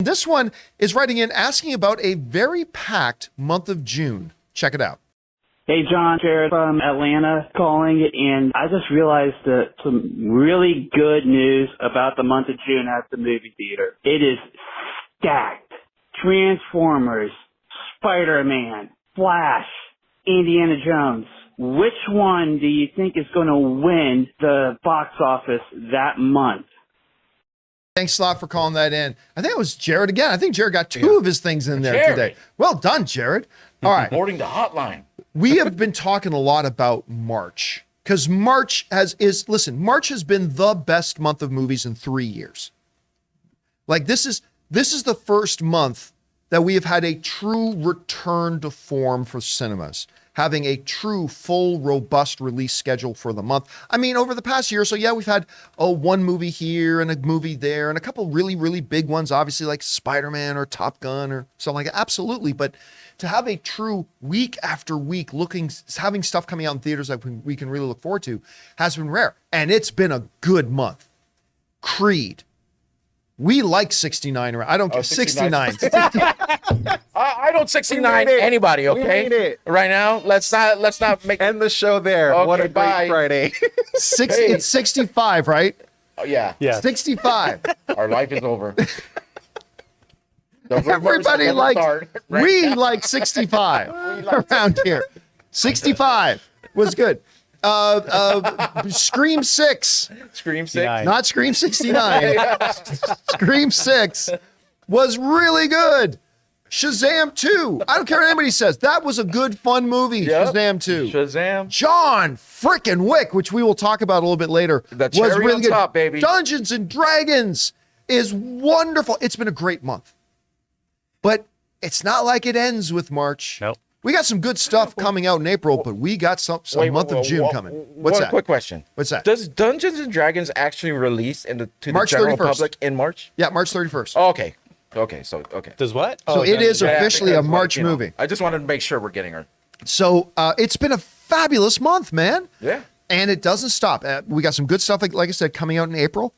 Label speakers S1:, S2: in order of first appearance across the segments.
S1: This one is writing in asking about a very packed month of June. Check it out.
S2: Hey, John, Jared from Atlanta calling, and I just realized that some really good news about the month of June at the movie theater. It is stacked. Transformers, Spider-Man, Flash, Indiana Jones. Which one do you think is going to win the box office that month?
S1: Thanks a lot for calling that in. I think it was Jared again. I think Jared got two of his things in there today. Well done, Jared. All right.
S3: Boarding the hotline.
S1: We have been talking a lot about March because March has been the best month of movies in 3 years. Like this is the first month that we have had a true return to form for cinemas, having a true, full, robust release schedule for the month. I mean, over the past year, so yeah, we've had one movie here and a movie there and a couple really, really big ones, obviously like Spider-Man or Top Gun or something like that. Absolutely. But to have a true week after week having stuff coming out in theaters that we can really look forward to has been rare. And it's been a good month. Creed. We like 69. I don't care. 69.
S3: I don't 69 anybody, okay?
S4: We need it.
S3: Right now, let's not make
S4: End the show there.
S3: Okay,
S4: what a
S3: bye.
S4: great Friday.
S1: It's 65, right?
S3: Oh, yeah.
S1: 65.
S3: Our life is over.
S1: Everybody we like 65 around here. 65 was good. Scream 6.
S3: Scream 6.
S1: Not Scream 69. Scream 6 was really good. Shazam 2. I don't care what anybody says. That was a good, fun movie.
S3: Yep.
S1: Shazam 2.
S3: Shazam.
S1: John frickin' Wick, which we will talk about a little bit later,
S3: The cherry
S1: was really
S3: on
S1: good.
S3: top, baby.
S1: Dungeons and Dragons is wonderful. It's been a great month. But it's not like it ends with March.
S5: Nope.
S1: We got some good stuff coming out in April, but we got some month of June coming. What's that?
S3: Quick question.
S1: What's that?
S3: Does Dungeons and Dragons actually release to the
S1: March
S3: general
S1: 31st.
S3: public in March?
S1: Yeah, March 31st.
S3: Oh, okay. Okay.
S5: Does what?
S1: So it is
S3: Yeah,
S1: officially a
S3: because,
S1: March movie.
S3: I just wanted to make sure we're getting her.
S1: So it's been a fabulous month, man.
S3: Yeah.
S1: And it doesn't stop. We got some good stuff, like I said, coming out in April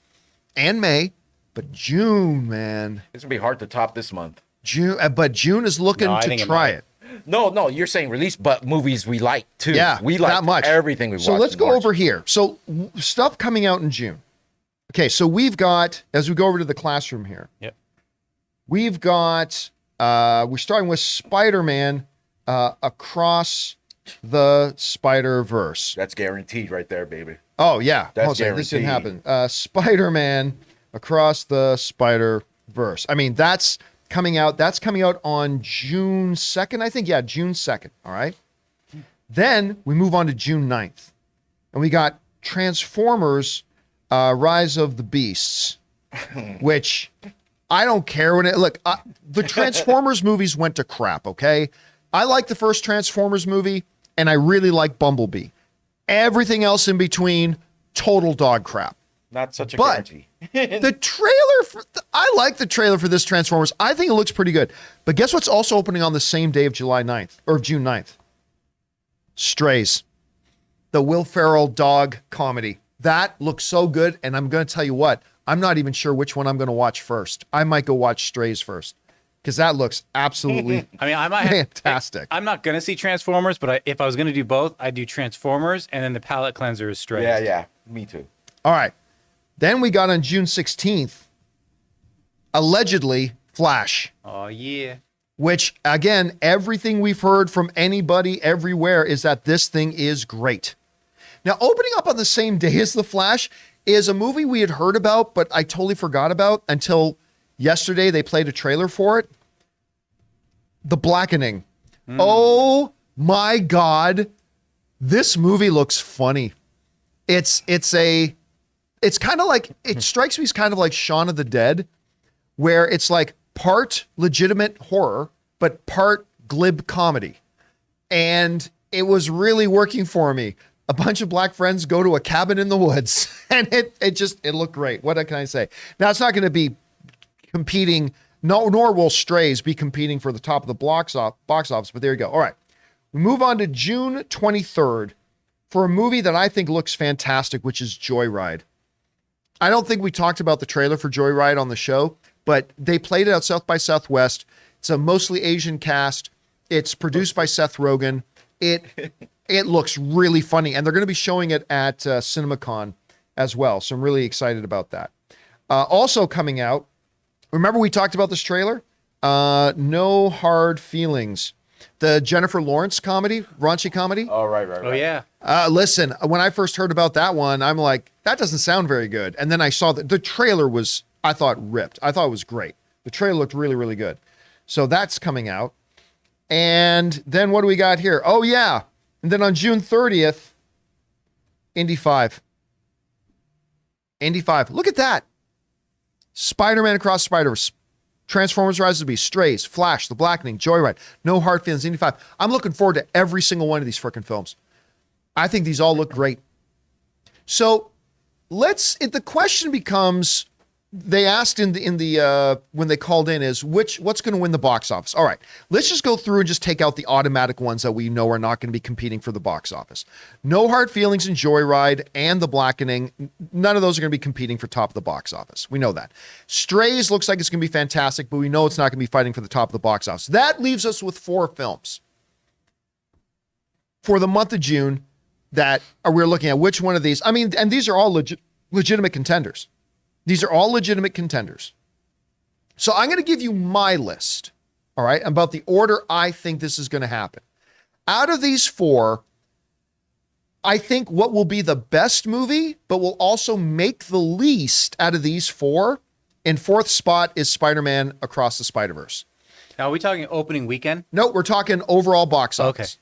S1: and May. But June, man.
S3: It's going to be hard to top this month.
S1: But June is looking to try it.
S3: No, you're saying release, but movies we like too.
S1: Yeah,
S3: we like
S1: that much.
S3: Everything we watch.
S1: So let's go over here. So stuff coming out in June. Okay, so we've got, as we go over to the classroom here.
S5: Yep.
S1: We've got, we're starting with Spider-Man Across the Spider-Verse.
S3: That's guaranteed right there, baby.
S1: Oh, yeah.
S3: That's
S1: this didn't
S3: guaranteed.
S1: happen. Spider-Man Across the Spider-Verse. I mean, that's coming out on June 2nd, I think. Yeah, June 2nd. All right. Then we move on to June 9th. And we got Transformers Rise of the Beasts, which I don't care when the Transformers movies went to crap, okay? I like the first Transformers movie, and I really like Bumblebee. Everything else in between, total dog crap.
S3: Not such a
S1: But
S3: guarantee.
S1: the trailer, I like the trailer for this Transformers. I think it looks pretty good. But guess what's also opening on the same day of July 9th, or June 9th? Strays. The Will Ferrell dog comedy. That looks so good, and I'm going to tell you what, I'm not even sure which one I'm going to watch first. I might go watch Strays first, because that looks absolutely
S5: I might
S1: fantastic.
S5: I'm not going to see Transformers, but if I was going to do both, I'd do Transformers, and then the palate cleanser is Strays.
S3: Yeah, me too.
S1: All right. Then we got on June 16th, allegedly, Flash.
S5: Oh, yeah.
S1: Which, again, everything we've heard from anybody everywhere is that this thing is great. Now, opening up on the same day as The Flash is a movie we had heard about, but I totally forgot about until yesterday they played a trailer for it. The Blackening. Oh, my God. This movie looks funny. It's kind of like, it strikes me as kind of like Shaun of the Dead, where it's like part legitimate horror, but part glib comedy. And it was really working for me. A bunch of black friends go to a cabin in the woods, and it looked great. What can I say? Now, it's not going to be competing, nor will Strays be competing for the top of the box office, but there you go. All right. We move on to June 23rd for a movie that I think looks fantastic, which is Joyride. I don't think we talked about the trailer for Joyride on the show, but but they played it at South by Southwest. It's a mostly Asian cast. It's produced by Seth Rogen. It looks really funny, and they're going to be showing it at CinemaCon as well. So I'm really excited about that. Also coming out, remember we talked about this trailer? No Hard Feelings, the Jennifer Lawrence comedy, raunchy comedy.
S3: Oh, right.
S5: Oh yeah.
S1: Listen, when I first heard about that one, I'm like, that doesn't sound very good. And then I saw that the trailer was, I thought, ripped. I thought it was great. The trailer looked really, really good. So that's coming out. And then what do we got here? Oh, yeah. And then on June 30th, Indy 5. Indy 5. Look at that. Spider-Man Across the Spider-Verse. Transformers Rise of the Beast, Strays, Flash, The Blackening, Joyride, No Hard Feelings, Indy 5. I'm looking forward to every single one of these freaking films. I think these all look great. So the question becomes, they asked in the when they called in is what's going to win the box office? All right, let's just go through and just take out the automatic ones that we know are not going to be competing for the box office. No Hard Feelings and Joyride and The Blackening, none of those are going to be competing for top of the box office. We know that. Strays looks like it's going to be fantastic, but we know it's not going to be fighting for the top of the box office. That leaves us with 4 films for the month of June that we're looking at. Which one of these? I mean, and these are all legitimate contenders. These are all legitimate contenders. So I'm going to give you my list, all right, about the order I think this is going to happen. Out of these 4, I think what will be the best movie, but will also make the least out of these 4, in 4th spot is Spider-Man Across the Spider-Verse.
S5: Now, are we talking opening weekend?
S1: No, we're talking overall box office.
S5: Okay.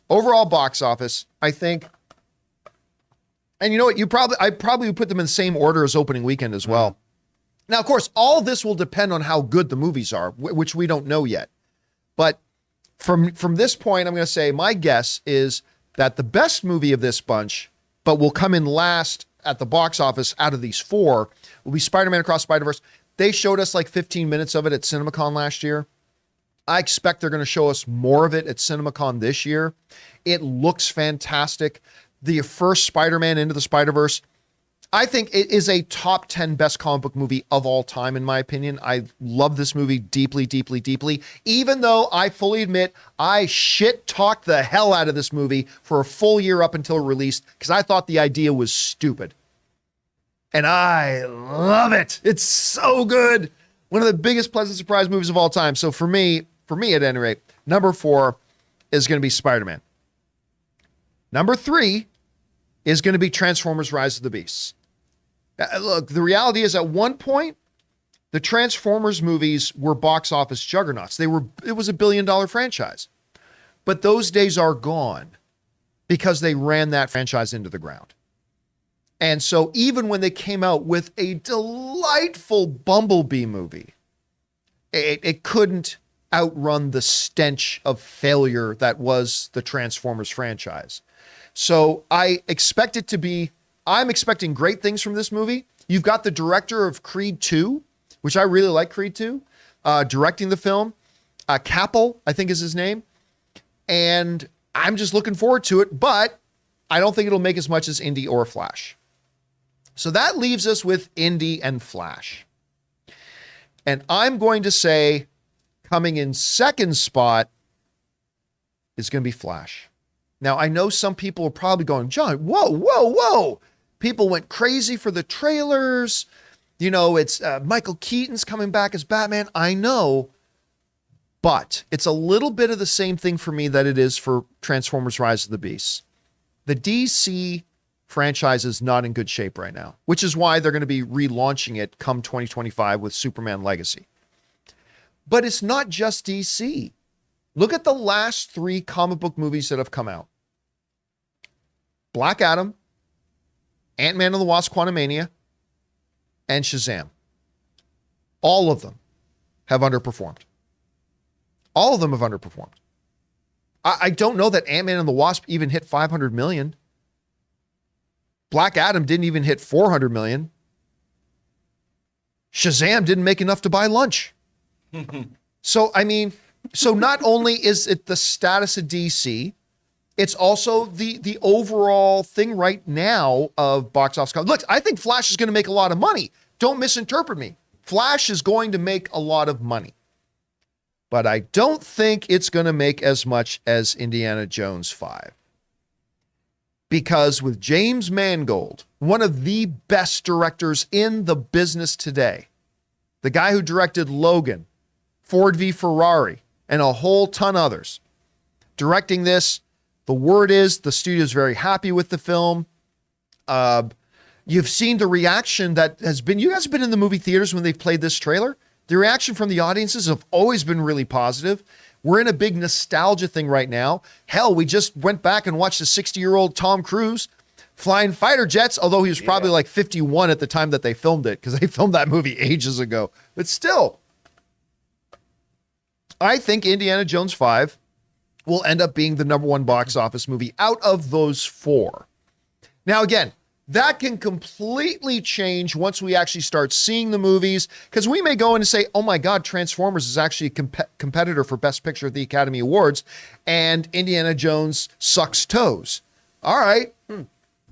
S1: Overall box office, I think. And you know what? I probably would put them in the same order as opening weekend as well. Now, of course, all this will depend on how good the movies are, which we don't know yet. But from this point, I'm going to say my guess is that the best movie of this bunch, but will come in last at the box office out of these 4, will be Spider-Man Across Spider-Verse. They showed us like 15 minutes of it at CinemaCon last year. I expect they're going to show us more of it at CinemaCon this year. It looks fantastic. The first Spider-Man Into the Spider-Verse, I think it is a top 10 best comic book movie of all time, in my opinion. I love this movie deeply, deeply, deeply, even though I fully admit I shit-talked the hell out of this movie for a full year up until it released because I thought the idea was stupid. And I love it. It's so good. One of the biggest pleasant surprise movies of all time. So for me at any rate, number 4 is going to be Spider-Man. Number 3 is going to be Transformers Rise of the Beasts. Look, the reality is at one point, the Transformers movies were box office juggernauts. It was $1 billion franchise. But those days are gone because they ran that franchise into the ground. And so even when they came out with a delightful Bumblebee movie, it couldn't outrun the stench of failure that was the Transformers franchise. So I'm expecting great things from this movie. You've got the director of Creed 2, which I really like Creed 2, directing the film. Capel, I think is his name. And I'm just looking forward to it, but I don't think it'll make as much as Indy or Flash. So that leaves us with Indy and Flash. And I'm going to say coming in second spot is going to be Flash. Now, I know some people are probably going, John, whoa. People went crazy for the trailers. You know, it's Michael Keaton's coming back as Batman. I know, but it's a little bit of the same thing for me that it is for Transformers Rise of the Beasts. The DC franchise is not in good shape right now, which is why they're going to be relaunching it come 2025 with Superman Legacy. But it's not just DC. Look at the last 3 comic book movies that have come out. Black Adam, Ant-Man and the Wasp: Quantumania, and Shazam. All of them have underperformed. All of them have underperformed. I don't know that Ant-Man and the Wasp even hit 500 million. Black Adam didn't even hit 400 million. Shazam didn't make enough to buy lunch. So not only is it the status of DC, it's also the overall thing right now of box office. Look, I think Flash is going to make a lot of money. Don't misinterpret me. Flash is going to make a lot of money, but I don't think it's going to make as much as Indiana Jones 5. Because with James Mangold, one of the best directors in the business today, the guy who directed Logan, Ford v Ferrari, and a whole ton others, directing this, the word is the studio's very happy with the film. You've seen the reaction that has been, you guys have been in the movie theaters when they've played this trailer. The reaction from the audiences have always been really positive. We're in a big nostalgia thing right now. Hell, we just went back and watched a 60-year-old Tom Cruise flying fighter jets, although he was probably like 51 at the time that they filmed it, because they filmed that movie ages ago. But still, I think Indiana Jones 5 will end up being the number one box office movie out of those 4. Now, again, that can completely change once we actually start seeing the movies, because we may go in and say, oh my God, Transformers is actually a competitor for Best Picture at the Academy Awards, and Indiana Jones sucks toes. All right.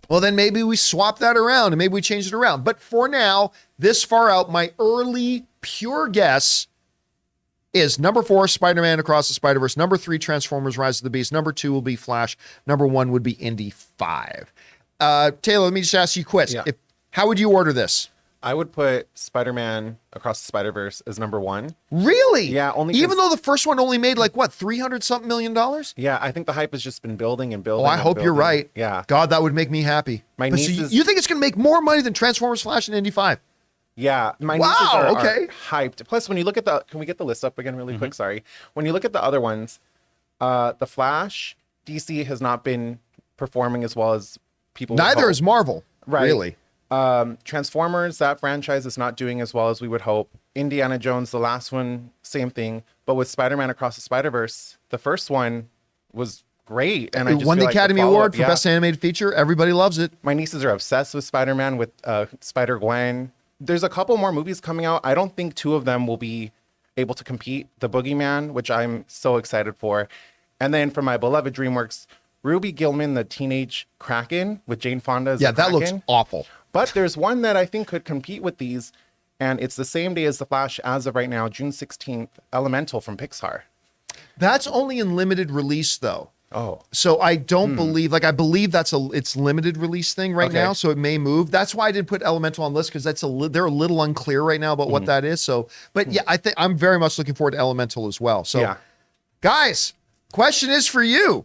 S1: Well, then maybe we swap that around and maybe we change it around. But for now, this far out, my early pure guess is number 4, Spider-Man Across the Spider-Verse. Number 3, Transformers Rise of the Beast. Number 2 will be Flash. Number 1 would be Indy 5. Taylor, let me just ask you a quiz.
S4: Yeah.
S1: How would you order this?
S4: I would put Spider-Man Across the Spider-Verse as number 1.
S1: Really?
S4: Yeah, only
S1: even
S4: 'cause-
S1: though the first one only made like what, $300-something million?
S4: Yeah, I think the hype has just been building and building.
S1: Oh, I
S4: and
S1: hope you're
S4: building.
S1: right.
S4: Yeah.
S1: God, that would make me happy.
S4: My
S1: But so
S4: nieces-
S1: you think it's going to make more money than Transformers, Flash, and Indy 5?
S4: Yeah, my
S1: Wow,
S4: nieces are
S1: okay.
S4: hyped. Plus, when you look at the, can we get the list up again really quick? Sorry. When you look at the other ones, the Flash, DC has not been performing as well as people. would
S1: Neither
S4: hope.
S1: is Marvel,
S4: Right.
S1: really.
S4: Transformers, that franchise is not doing as well as we would hope. Indiana Jones, the last one, same thing. But with Spider-Man Across the Spider-Verse, the first one was great, and I
S1: It
S4: just
S1: won
S4: feel
S1: the
S4: like
S1: Academy
S4: follow-up-
S1: Award for
S4: yeah.
S1: Best Animated Feature. Everybody loves it.
S4: My nieces are obsessed with Spider-Man, with Spider-Gwen. There's a couple more movies coming out. I don't think 2 of them will be able to compete. The Boogeyman, which I'm so excited for. And then for my beloved DreamWorks, Ruby Gillman, the Teenage Kraken with Jane Fonda as
S1: Yeah,
S4: the
S1: that looks
S4: Kraken.
S1: awful.
S4: But there's one that I think could compete with these, and it's the same day as The Flash as of right now, June 16th, Elemental from Pixar.
S1: That's only in limited release, though.
S4: Oh.
S1: So I don't believe, I believe it's limited release thing right
S4: Okay.
S1: now, so it may move. That's why I didn't put Elemental on the list, because they're a little unclear right now about what that is. So, but yeah, I think I'm very much looking forward to Elemental as well. So,
S4: Yeah.
S1: guys, question is for you.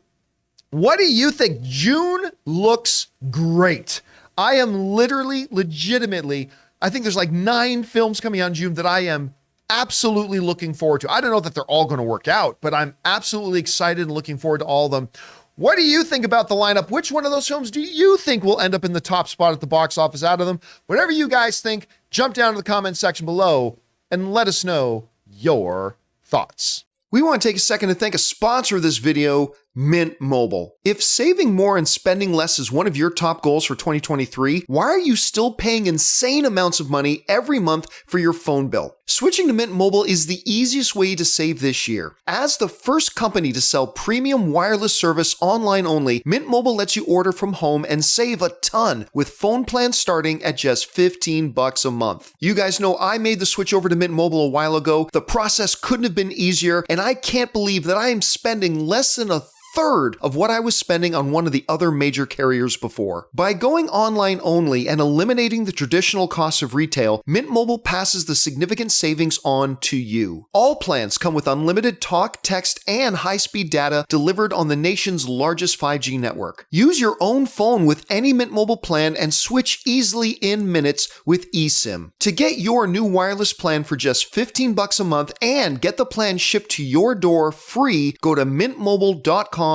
S1: What do you think? June looks great. I am legitimately, I think there's like 9 films coming out in June that I am absolutely looking forward to. I don't know that they're all going to work out, but I'm absolutely excited and looking forward to all of them. What do you think about the lineup? Which one of those films do you think will end up in the top spot at the box office out of them? Whatever you guys think, jump down to the comment section below and let us know your thoughts. We want to take a second to thank a sponsor of this video, Mint Mobile. If saving more and spending less is one of your top goals for 2023, why are you still paying insane amounts of money every month for your phone bill? Switching to Mint Mobile is the easiest way to save this year. As the first company to sell premium wireless service online only, Mint Mobile lets you order from home and save a ton with phone plans starting at just $15 a month. You guys know I made the switch over to Mint Mobile a while ago. The process couldn't have been easier, and I can't believe that I am spending less than a third of what I was spending on one of the other major carriers before. By going online only and eliminating the traditional costs of retail, Mint Mobile passes the significant savings on to you. All plans come with unlimited talk, text, and high-speed data delivered on the nation's largest 5G network. Use your own phone with any Mint Mobile plan and switch easily in minutes with eSIM. To get your new wireless plan for just $15 a month and get the plan shipped to your door free, go to mintmobile.com/Campea.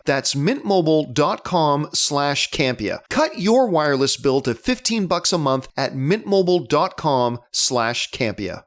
S1: That's mintmobile.com/Campea. Cut your wireless bill to $15 a month at mintmobile.com/Campea.